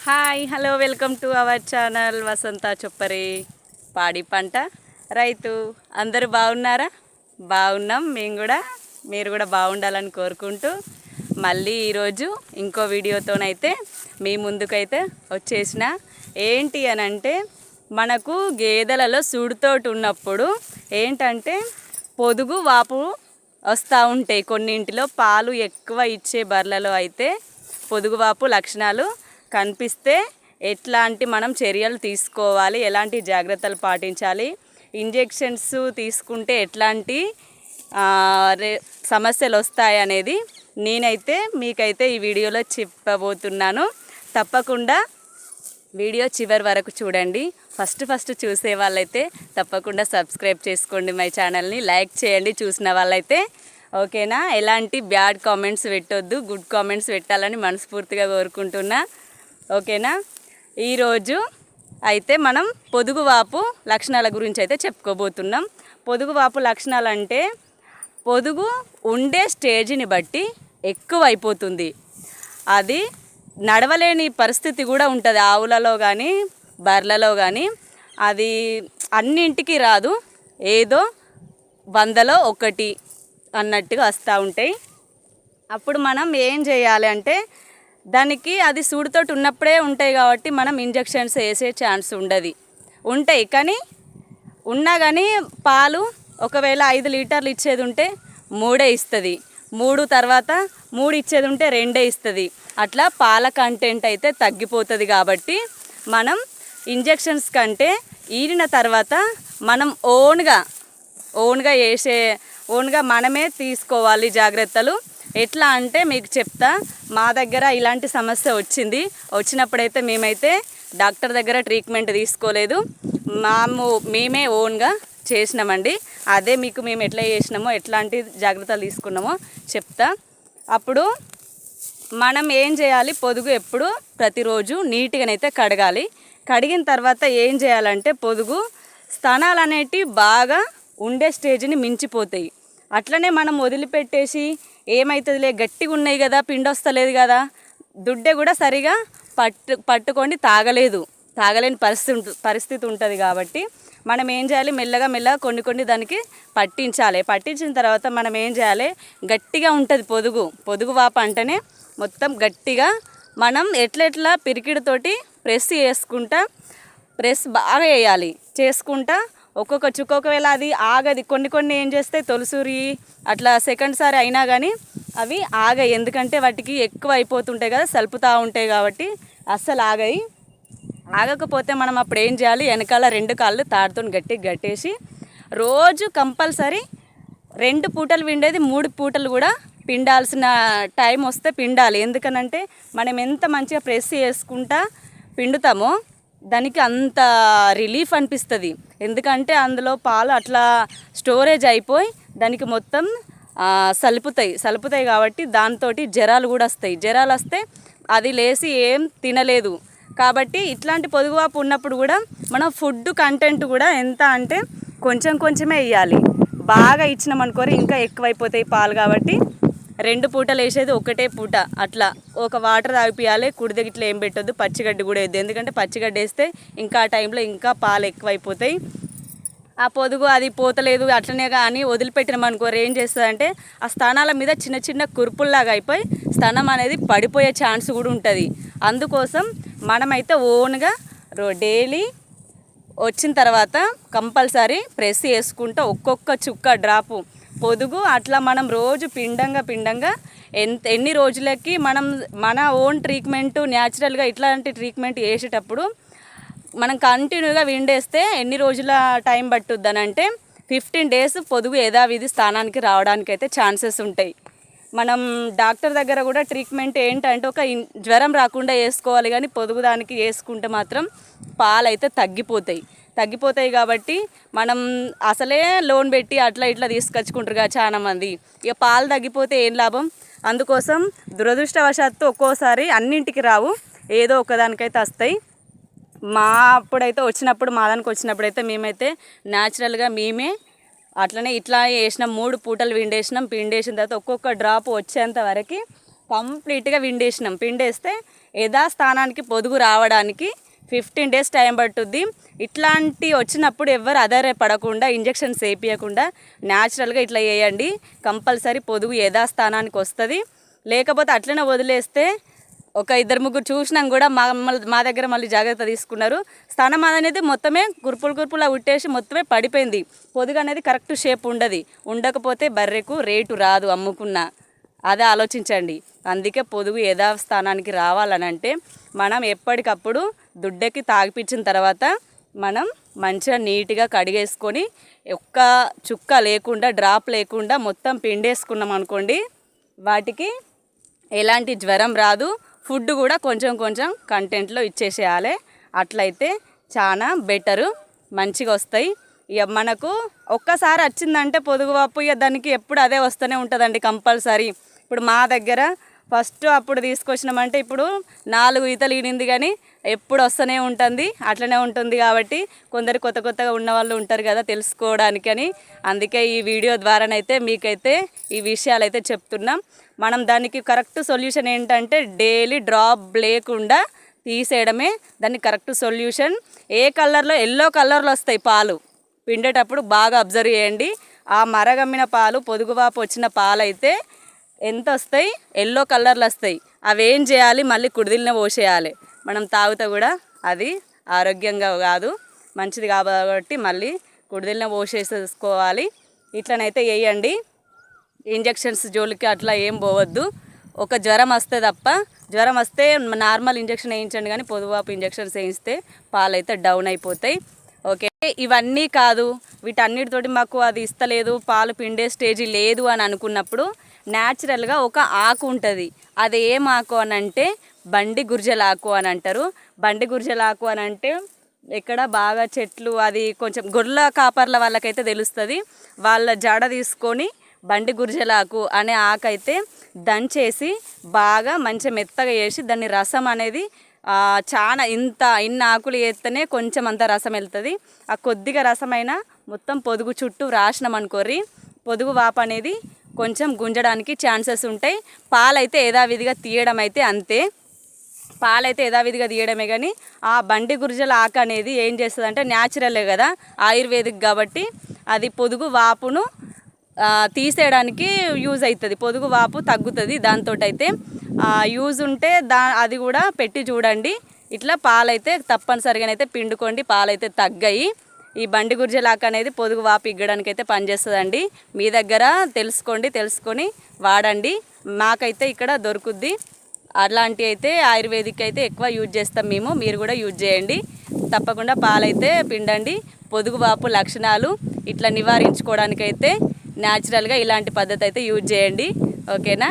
Hi hello welcome to our channel Vasantha Choppari పాడి పంట రైతు. అందరూ బాగున్నారా? బాగున్నాం మేము కూడా. మీరు కూడా బాగుండాలని కోరుకుంటూ మళ్ళీ ఈరోజు ఇంకో వీడియోతోనైతే మీ ముందుకైతే వచ్చేసిన. ఏంటి అని అంటే, మనకు గేదెలలో సూడుతోటి ఉన్నప్పుడు ఏంటంటే పొదుగు వాపు వస్తూ ఉంటాయి. కొన్నింటిలో పాలు ఎక్కువ ఇచ్చే బర్రెలలో అయితే పొదుగువాపు లక్షణాలు కనిపిస్తే ఎట్లాంటి మనం చర్యలు తీసుకోవాలి, ఎలాంటి జాగ్రత్తలు పాటించాలి, ఇంజెక్షన్స్ తీసుకుంటే ఎట్లాంటి సమస్యలు వస్తాయి అనేది నేనైతే మీకైతే ఈ వీడియోలో చెప్పబోతున్నాను. తప్పకుండా వీడియో చివరి వరకు చూడండి. ఫస్ట్ చూసే వాళ్ళైతే తప్పకుండా సబ్స్క్రైబ్ చేసుకోండి మై ఛానల్ని, లైక్ చేయండి చూసిన వాళ్ళైతే, ఓకేనా? ఎలాంటి బ్యాడ్ కామెంట్స్ పెట్టొద్దు, గుడ్ కామెంట్స్ పెట్టాలని మనస్ఫూర్తిగా కోరుకుంటున్నా, ఓకేనా? ఈరోజు అయితే మనం పొదుగువాపు లక్షణాల గురించి అయితే చెప్పుకోబోతున్నాం. పొదుగువాపు లక్షణాలు అంటే పొదుగు ఉండే స్టేజ్ని బట్టి ఎక్కువ అయిపోతుంది. అది నడవలేని పరిస్థితి కూడా ఉంటుంది. ఆవులలో కానీ బర్రెలలో కానీ అది అన్నింటికి రాదు, ఏదో 100లో 1 అన్నట్టుగా వస్తూ ఉంటాయి. అప్పుడు మనం ఏం చేయాలి అంటే, దానికి అది సూడుతోటి ఉన్నప్పుడే ఉంటాయి కాబట్టి మనం ఇంజెక్షన్స్ వేసే ఛాన్స్ ఉంటాయి. కానీ ఉన్నా కానీ పాలు ఒకవేళ 5 లీటర్లు ఇచ్చేది ఉంటే 3 ఇస్తుంది, 3 తర్వాత 3 ఇచ్చేది ఉంటే 2 ఇస్తుంది. అట్లా పాల కంటెంట్ అయితే తగ్గిపోతుంది. కాబట్టి మనం ఇంజెక్షన్స్ కంటే ఈనిన తర్వాత మనం ఓన్గా మనమే తీసుకోవాలి జాగ్రత్తలు. ఎట్లా అంటే మీకు చెప్తా. మా దగ్గర ఇలాంటి సమస్య వచ్చినప్పుడైతే మేమైతే డాక్టర్ దగ్గర ట్రీట్మెంట్ తీసుకోలేదు, మేమే ఓన్గా చేసినామండి. అదే మీకు మేము ఎట్లా చేసినామో, ఎట్లాంటి జాగ్రత్తలు తీసుకున్నామో చెప్తా. అప్పుడు మనం ఏం చేయాలి, పొదుగు ఎప్పుడు ప్రతిరోజు నీట్గానైతే కడగాలి. కడిగిన తర్వాత ఏం చేయాలంటే, పొదుగు స్థానాలు అనేటివి బాగా ఉండే స్టేజ్ని మించిపోతాయి. అట్లనే మనం వదిలిపెట్టేసి ఏమవుతుందిలే, గట్టిగా ఉన్నాయి కదా, పిండి వస్తలేదు కదా, దుడ్డే కూడా సరిగా పట్టుకొని తాగలేని పరిస్థితి ఉంటుంది. కాబట్టి మనం ఏం చేయాలి, మెల్లగా కొన్ని దానికి పట్టించిన తర్వాత మనం ఏం చేయాలి, గట్టిగా ఉంటుంది పొదుగు వాపు అంటేనే మొత్తం గట్టిగా మనం ఎట్లా పిరికిడితోటి ప్రెస్ బాగా వేయాలి చేసుకుంటా. ఒక్కొక్క చుక్క ఒకవేళ అది ఆగది, కొన్ని ఏం చేస్తే తొలసూరి అట్లా సెకండ్ సారి అయినా కానీ అవి ఆగాయి. ఎందుకంటే వాటికి ఎక్కువ అయిపోతుంటాయి కదా, సలుపుతూ ఉంటాయి కాబట్టి అస్సలు ఆగకపోతే మనం అప్పుడు ఏం చేయాలి, వెనకాల 2 కాళ్ళు తాడుతో గట్టిగా కట్టేసి రోజు కంపల్సరీ 2 పూటలు పిండేది 3 పూటలు కూడా పిండాల్సిన టైం వస్తే పిండాలి. ఎందుకనంటే మనం ఎంత మంచిగా ప్రెస్ చేసుకుంటా పిండుతామో దానికి అంత రిలీఫ్ అనిపిస్తుంది. ఎందుకంటే పాలు అట్లా స్టోరేజ్ అయిపోయి దానికి మొత్తం సలుపుతాయి కాబట్టి దాంతో జ్వరాలు కూడా వస్తాయి. జ్వరాలు వస్తే అది లేసి ఏం తినలేదు. కాబట్టి ఇట్లాంటి పొదుగువాపు ఉన్నప్పుడు కూడా మనం ఫుడ్ కంటెంట్ కూడా ఎంత అంటే కొంచెమే ఇవ్వాలి. బాగా ఇచ్చినామనుకోరి ఇంకా ఎక్కువైపోతాయి పాలు. కాబట్టి 2 పూటలు వేసేది 1 పూట అట్లా ఒక వాటర్ తాగిపియాలి. కుడిద ఇట్లా ఏం పెట్టొద్దు, పచ్చిగడ్డి కూడా వేయద్దు. ఎందుకంటే పచ్చిగడ్డి వేస్తే ఇంకా ఆ టైంలో ఇంకా పాలు ఎక్కువైపోతాయి. ఆ పొదుగు అది పోతలేదు అట్లనే కానీ వదిలిపెట్టినామనుకోరు ఏం చేస్తుందంటే ఆ స్థానాల మీద చిన్న కురుపుల్లాగా అయిపోయి స్థానం అనేది పడిపోయే ఛాన్స్ కూడా ఉంటుంది. అందుకోసం మనమైతే ఓన్గా డైలీ వచ్చిన తర్వాత కంపల్సరీ ప్రెస్ చేసుకుంటూ ఒక్కొక్క చుక్క డ్రాపు పొదుగు అట్లా మనం రోజు పిండంగా ఎన్ని రోజులకి మనం మన ఓన్ ట్రీట్మెంట్ న్యాచురల్గా ఇట్లాంటి ట్రీట్మెంట్ చేసేటప్పుడు మనం కంటిన్యూగా విండేస్తే ఎన్ని రోజుల టైం పట్టుద్దని అంటే 15 days పొదుగు యథావిధి స్థానానికి రావడానికి అయితే ఛాన్సెస్ ఉంటాయి. మనం డాక్టర్ దగ్గర కూడా ట్రీట్మెంట్ ఏంటంటే ఒక జ్వరం రాకుండా వేసుకోవాలి, కానీ పొదుగు దానికి వేసుకుంటే మాత్రం పాలు అయితే తగ్గిపోతాయి. కాబట్టి మనం అసలే లోన్ పెట్టి అట్లా ఇట్లా తీసుకొచ్చుకుంటారు కదా చాలామంది. ఇక పాలు తగ్గిపోతే ఏం లాభం? అందుకోసం దురదృష్టవశాత్తు ఒక్కోసారి అన్నింటికి రావు, ఏదో ఒకదానికైతే వస్తాయి. మా దానికి వచ్చినప్పుడైతే మేమైతే న్యాచురల్గా మేమే అట్లనే ఇట్లా వేసినాం. 3 పూటలు పిండేసిన తర్వాత ఒక్కొక్క డ్రాప్ వచ్చేంత వరకు కంప్లీట్గా పిండేస్తే యథాస్థానానికి పొదుగు రావడానికి 15 డేస్ టైం పట్టుద్ది. ఇట్లాంటి వచ్చినప్పుడు ఎవరు పడకుండా ఇంజెక్షన్స్ వేయకుండా న్యాచురల్గా ఇట్లా వేయండి. కంపల్సరీ పొదుగు యథాస్థానానికి వస్తుంది. లేకపోతే అట్లనే వదిలేస్తే ఒక 2-3 చూసినాం కూడా మా దగ్గర మళ్ళీ జాగ్రత్త తీసుకున్నారు. స్థానం అనేది మొత్తమే కురుపులా ఉట్టేసి మొత్తమే పడిపోయింది. పొదుగు అనేది కరెక్ట్ షేప్ ఉండకపోతే బర్రెకు రేటు రాదు అమ్ముకున్నా. అదే ఆలోచించండి. అందుకే పొదుగు యథాస్థానానికి రావాలనంటే మనం ఎప్పటికప్పుడు దుడ్డకి తాగిపించిన తర్వాత మనం మంచిగా నీట్గా కడిగేసుకొని ఒక్క చుక్క లేకుండా డ్రాప్ లేకుండా మొత్తం పిండేసుకున్నాం అనుకోండి, వాటికి ఎలాంటి జ్వరం రాదు. ఫుడ్ కూడా కొంచెం కంటెంట్లో ఇచ్చేసేయాలి. అట్లయితే చాలా బెటరు, మంచిగా వస్తాయి. ఇక మనకు ఒక్కసారి వచ్చిందంటే పొదుగువాపు ఇక దానికి ఎప్పుడు అదే వస్తూనే ఉంటుందండి కంపల్సరీ. ఇప్పుడు మా దగ్గర ఫస్ట్ అప్పుడు తీసుకొచ్చినామంటే ఇప్పుడు 4 ఈతలు ఈనింది కానీ ఎప్పుడు వస్తూనే ఉంటుంది. అట్లనే ఉంటుంది కాబట్టి కొందరు కొత్తగా ఉన్న వాళ్ళు ఉంటారు కదా తెలుసుకోవడానికని. అందుకే ఈ వీడియో ద్వారానైతే మీకైతే ఈ విషయాలు అయితే చెప్తున్నాం. మనం దానికి కరెక్ట్ సొల్యూషన్ ఏంటంటే డైలీ డ్రాప్ లేకుండా తీసేయడమే దానికి కరెక్ట్ సొల్యూషన్. ఏ కలర్లో ఎల్లో కలర్లో వస్తాయి పాలు పిండేటప్పుడు బాగా అబ్జర్వ్ చేయండి. ఆ మరగమ్మిన పాలు పొదుగువాపు వచ్చిన పాలు అయితే ఎంత వస్తాయి, ఎల్లో కలర్లు వస్తాయి. అవి ఏం చేయాలి, మళ్ళీ కుడిదిల్నే పోసేయాలి. మనం తాగుతా కూడా అది ఆరోగ్యంగా కాదు, మంచిది కాబట్టి మళ్ళీ కుడిదిల్నే పోసేసుకోవాలి. ఇట్లనైతే వేయండి. ఇంజెక్షన్స్ జోలికి అట్లా ఏం పోవద్దు. ఒక జ్వరం వస్తే తప్ప, జ్వరం వస్తే నార్మల్ ఇంజెక్షన్ వేయించండి కానీ పొదుగువాపు ఇంజెక్షన్స్ వేయిస్తే పాలైతే డౌన్ అయిపోతాయి. ఓకే, ఇవన్నీ కాదు వీటన్నిటితోటి మాకు అది ఇస్తలేదు, పాలు పిండే స్టేజీ లేదు అని అనుకున్నప్పుడు న్యాచురల్గా ఒక ఆకు ఉంటుంది. అది ఏం ఆకు అని అంటే బండి గుర్జల ఆకు అని అంటారు. బండి గుర్జల ఆకు అని అంటే ఎక్కడ బాగా చెట్లు, అది కొంచెం గొర్రెల కాపర్ల వాళ్ళకైతే తెలుస్తుంది. వాళ్ళ జడ తీసుకొని బండి గుర్జలాకు అనే ఆకైతే దంచేసి బాగా మంచి మెత్తగా చేసి దాన్ని రసం అనేది చాలా ఇన్ని ఆకులు వేస్తేనే కొంచెం అంత రసం వెళ్తుంది. ఆ కొద్దిగా రసమైనా మొత్తం పొదుగు చుట్టూ రాసినాం అనుకోర్రి, పొదుగు వాపు అనేది కొంచెం గుంజడానికి ఛాన్సెస్ ఉంటాయి. పాలైతే యథావిధిగా తీయడం అయితే అంతే, పాలైతే యథావిధిగా తీయడమే. కానీ ఆ బండి గుర్జల ఆకు అనేది ఏం చేస్తుంది అంటే న్యాచురలే కదా, ఆయుర్వేదిక్ కాబట్టి అది పొదుగు వాపును తీసేయడానికి యూజ్ అవుతుంది. పొదుగు వాపు తగ్గుతుంది దాంతో. అయితే యూజ్ ఉంటే అది కూడా పెట్టి చూడండి. ఇట్లా పాలైతే తప్పనిసరిగానైతే పిండుకోండి, పాలైతే తగ్గాయి. ఈ బండి గుర్జలాక అనేది పొదుగు వాపు ఇగ్గడానికి అయితే పనిచేస్తుందండి. మీ దగ్గర తెలుసుకొని వాడండి. మాకైతే ఇక్కడ దొరుకుద్ది. అలాంటివి అయితే ఆయుర్వేదిక్ అయితే ఎక్కువ యూజ్ చేస్తాం మేము, మీరు కూడా యూజ్ చేయండి. తప్పకుండా పాలైతే పిండండి. పొదుగు వాపు లక్షణాలు ఇట్లా నివారించుకోవడానికైతే న్యాచురల్గా ఇలాంటి పద్ధతి అయితే యూజ్ చేయండి. ఓకేనా.